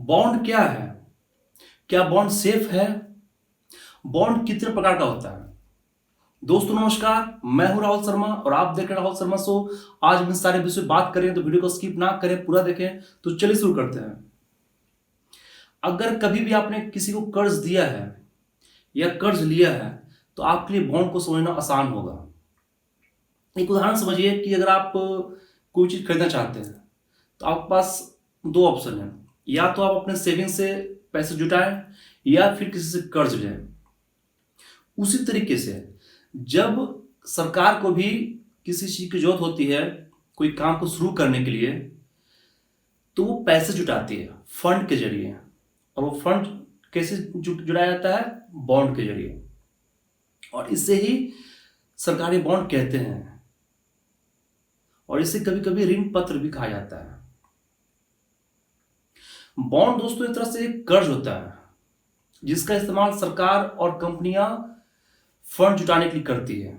Bond क्या है? क्या बॉन्ड सेफ है? बॉन्ड कितने प्रकार का होता है? दोस्तों नमस्कार, मैं हूं राहुल शर्मा और आप देख रहे हैं राहुल शर्मा शो। आज हम इन सारे विषय बात करें तो वीडियो को स्किप ना करें, पूरा देखें। तो चलिए शुरू करते हैं। अगर कभी भी आपने किसी को कर्ज दिया है या कर्ज लिया है तो आपके लिए बॉन्ड को समझना आसान होगा। एक उदाहरण समझिए कि अगर आप कोई चीज खरीदना चाहते हैं तो आपके पास दो ऑप्शन है। या तो आप अपने सेविंग से पैसे जुटाएं या फिर किसी से कर्ज लें। उसी तरीके से जब सरकार को भी किसी चीज की जरूरत होती है कोई काम को शुरू करने के लिए, तो वो पैसे जुटाती है फंड के जरिए। और वो फंड कैसे जुटाया जाता है? बॉन्ड के जरिए। और इससे ही सरकारी बॉन्ड कहते हैं। और इसे कभी कभी ऋण पत्र भी कहा जाता है। बॉन्ड दोस्तों एक तरह से एक कर्ज होता है जिसका इस्तेमाल सरकार और कंपनियां फंड जुटाने के लिए करती है।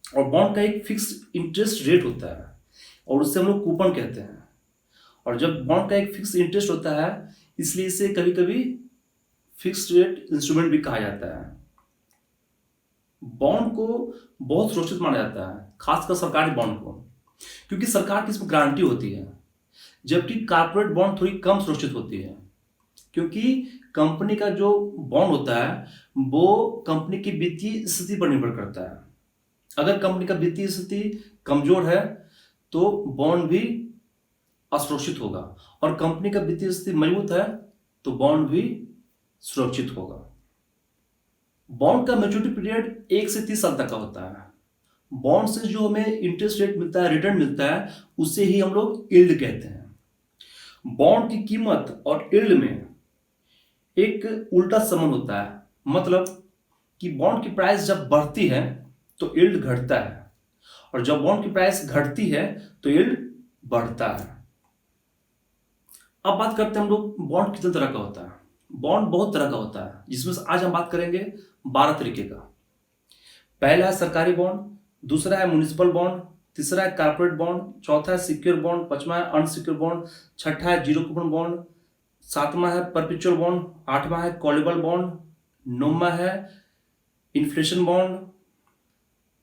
और बॉन्ड का एक फिक्स इंटरेस्ट रेट होता है और उससे हम लोग कूपन कहते हैं। और जब बॉन्ड का एक फिक्स इंटरेस्ट होता है इसलिए इसे कभी कभी फिक्स रेट इंस्ट्रूमेंट भी कहा जाता है। बॉन्ड को बहुत सुरक्षित माना जाता है, खासकर सरकारी बॉन्ड को, क्योंकि सरकार की इसमें गारंटी होती है। जबकि कॉर्पोरेट बॉन्ड थोड़ी कम सुरक्षित होती है, क्योंकि कंपनी का जो बॉन्ड होता है वो कंपनी की वित्तीय स्थिति पर निर्भर करता है। अगर कंपनी का वित्तीय स्थिति कमजोर है तो बॉन्ड भी असुरक्षित होगा, और कंपनी का वित्तीय स्थिति मजबूत है तो बॉन्ड भी सुरक्षित होगा। बॉन्ड का मैच्योरिटी पीरियड 1 से 30 साल तक का होता है। बॉन्ड से जो हमें इंटरेस्ट रेट मिलता है, रिटर्न मिलता है, उसे ही हम लोग यील्ड कहते हैं। बॉन्ड की कीमत और यील्ड में एक उल्टा संबंध होता है। मतलब कि बॉन्ड की प्राइस जब बढ़ती है तो यील्ड घटता है, और जब बॉन्ड की प्राइस घटती है तो यील्ड बढ़ता है। अब बात करते हैं हम लोग बॉन्ड कितने तरह का होता है। बॉन्ड बहुत तरह का होता है, जिसमें से आज हम बात करेंगे 12 तरीके का। पहला है सरकारी बॉन्ड, दूसरा है म्युनिसिपल बॉन्ड, तीसरा है कॉर्पोरेट बॉन्ड, चौथा है सिक्योर बॉन्ड, पांचवा है अनसिक्योर बॉन्ड, छठा है जीरो कूपन बॉन्ड, सातवां है परपेचुअल बॉन्ड, आठवां है कॉलेबल बॉन्ड, नौवां है इन्फ्लेशन बॉन्ड,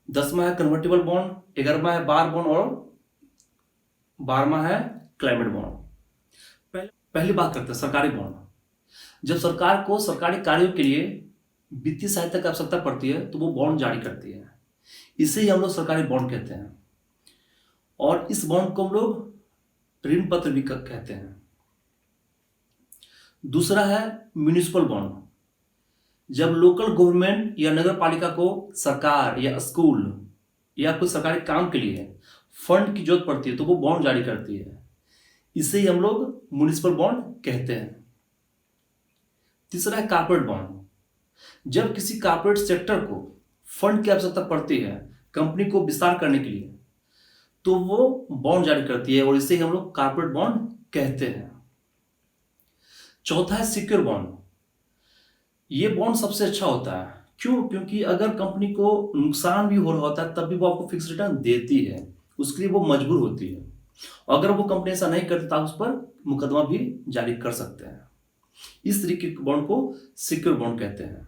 10वां है कन्वर्टेबल बॉन्ड, 11वां है बार बॉन्ड और 12वां है क्लाइमेट बॉन्ड। पहली बात करते हैं सरकारी बॉन्ड। जब सरकार को सरकारी कार्यों के लिए वित्तीय सहायता की आवश्यकता पड़ती है तो वो बॉन्ड जारी करती है। इसे ही हम लोग सरकारी बॉन्ड कहते हैं। और इस बॉन्ड को हम लोग ऋण पत्र भी कहते हैं। दूसरा है म्युनिसिपल बॉन्ड। जब लोकल गवर्नमेंट या नगर पालिका को सरकार या स्कूल या कोई सरकारी काम के लिए फंड की जरूरत पड़ती है तो वो बॉन्ड जारी करती है। इसे ही हम लोग म्युनिसिपल बॉन्ड कहते हैं। तीसरा है कॉर्पोरेट बॉन्ड। जब किसी कॉर्पोरेट सेक्टर को फंड की आवश्यकता पड़ती है कंपनी को विस्तार करने के लिए, तो वो बॉन्ड जारी करती है, और इसे ही हम लोग कॉर्पोरेट बॉन्ड कहते हैं। चौथा है सिक्योर बॉन्ड। ये बॉन्ड सबसे अच्छा होता है। क्यों? क्योंकि अगर कंपनी को नुकसान भी हो रहा होता है तब भी वो आपको फिक्स रिटर्न देती है, उसके लिए वो मजबूर होती है। अगर वो कंपनी ऐसा नहीं करती तो आप उस पर मुकदमा भी जारी कर सकते हैं। इस तरीके के बॉन्ड को सिक्योर बॉन्ड कहते हैं।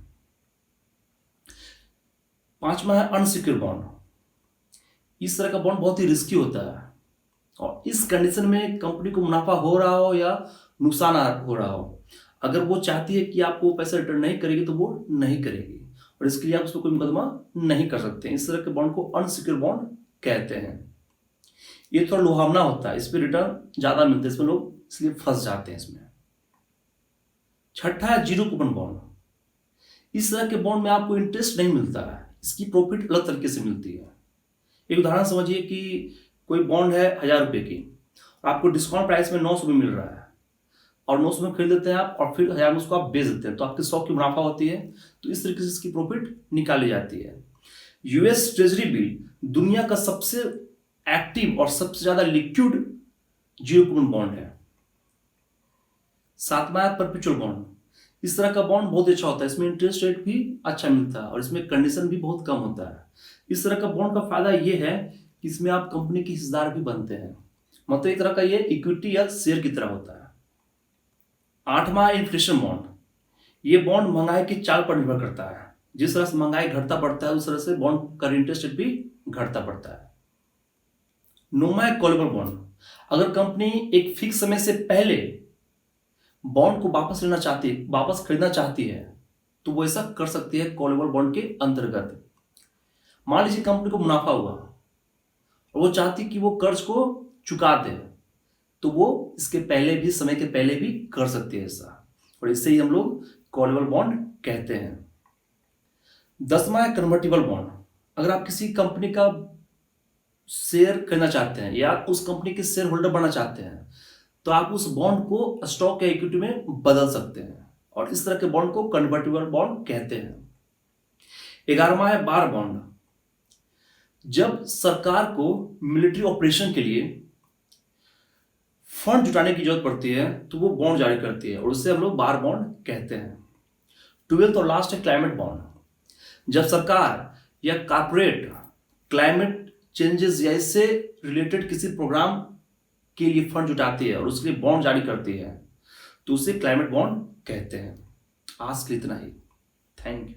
पांचवा है अनसिक्योर बॉन्ड। इस तरह का बॉन्ड बहुत ही रिस्की होता है, और इस कंडीशन में कंपनी को मुनाफा हो रहा हो या नुकसान हो रहा हो, अगर वो चाहती है कि आपको पैसा रिटर्न नहीं करेगी तो वो नहीं करेगी, और इसके लिए आप उस पर कोई मुकदमा नहीं कर सकते। इस तरह के बॉन्ड को अनसिक्योर बॉन्ड कहते हैं। ये थोड़ा लुभावना होता है, इस पर रिटर्न ज्यादा मिलते हैं, इसमें लोग इसलिए फंस जाते हैं इसमें। छठा है जीरो कूपन बॉन्ड। इस तरह के बॉन्ड में आपको इंटरेस्ट नहीं मिलता है, इसकी प्रॉफिट अलग तरीके से मिलती है। एक उदाहरण समझिए कि कोई बॉन्ड है 1000 रुपये की, और आपको डिस्काउंट प्राइस में 900 में मिल रहा है, और 900 में खरीद लेते हैं आप, और फिर 1000 में उसको आप बेच देते हैं, तो आपके 100 की मुनाफा होती है। तो इस तरीके से इसकी प्रॉफिट निकाली जाती है। यूएस ट्रेजरी बिल दुनिया का सबसे एक्टिव और सबसे ज्यादा लिक्विड जीरो कूपन बॉन्ड है। सातवां है परपेचुअल बॉन्ड। इस तरह का बॉन्ड बहुत अच्छा होता है, इसमें इंटरेस्ट रेट भी अच्छा मिलता है और इसमें कंडीशन भी बहुत कम होता है। इस तरह का बॉन्ड का फायदा ये है कि इसमें आप कंपनी के हिस्सेदार भी बनते हैं। मतलब एक तरह का ये इक्विटी या शेयर की तरह होता है। 8वां इन्फ्लेशन बॉन्ड, ये बॉन्ड महंगाई की चाल पर निर्भर करता है। जिस तरह से महंगाई घटता बढ़ता है उस तरह से बॉन्ड का इंटरेस्ट रेट भी घटता बढ़ता है। 9वां है कॉलेबल बॉन्ड, अगर कंपनी एक फिक्स समय से पहले बॉन्ड को वापस खरीदना चाहती है तो वो ऐसा कर सकती है कॉलेबल बॉन्ड के अंतर्गत। मान लीजिए कंपनी को मुनाफा हुआ और वो चाहती कि वो कर्ज को चुका दे, तो वो इसके पहले भी, समय के पहले भी कर सकती है ऐसा, और इससे ही हम लोग कॉलेबल बॉन्ड कहते हैं। 10वां है कन्वर्टिबल बॉन्ड, अगर आप किसी कंपनी का शेयर खरीदना चाहते हैं या उस कंपनी के शेयर होल्डर बनना चाहते हैं तो आप उस बॉन्ड को स्टॉक या इक्विटी में बदल सकते हैं, और इस तरह के बॉन्ड को कन्वर्टिबल बॉन्ड कहते हैं। 11वां है बार बॉन्ड, जब सरकार को मिलिट्री ऑपरेशन के लिए फंड जुटाने की जरूरत पड़ती है तो वो बॉन्ड जारी करती है, और उससे हम लोग बार बॉन्ड कहते हैं। 12th और लास्ट है क्लाइमेट बॉन्ड, जब सरकार या कॉर्पोरेट क्लाइमेट चेंजेस या इससे रिलेटेड किसी प्रोग्राम के लिए फंड जुटाती है और उसके लिए बॉन्ड जारी करती है तो उसे क्लाइमेट बॉन्ड कहते हैं। आज के लिए इतना ही। Thank you.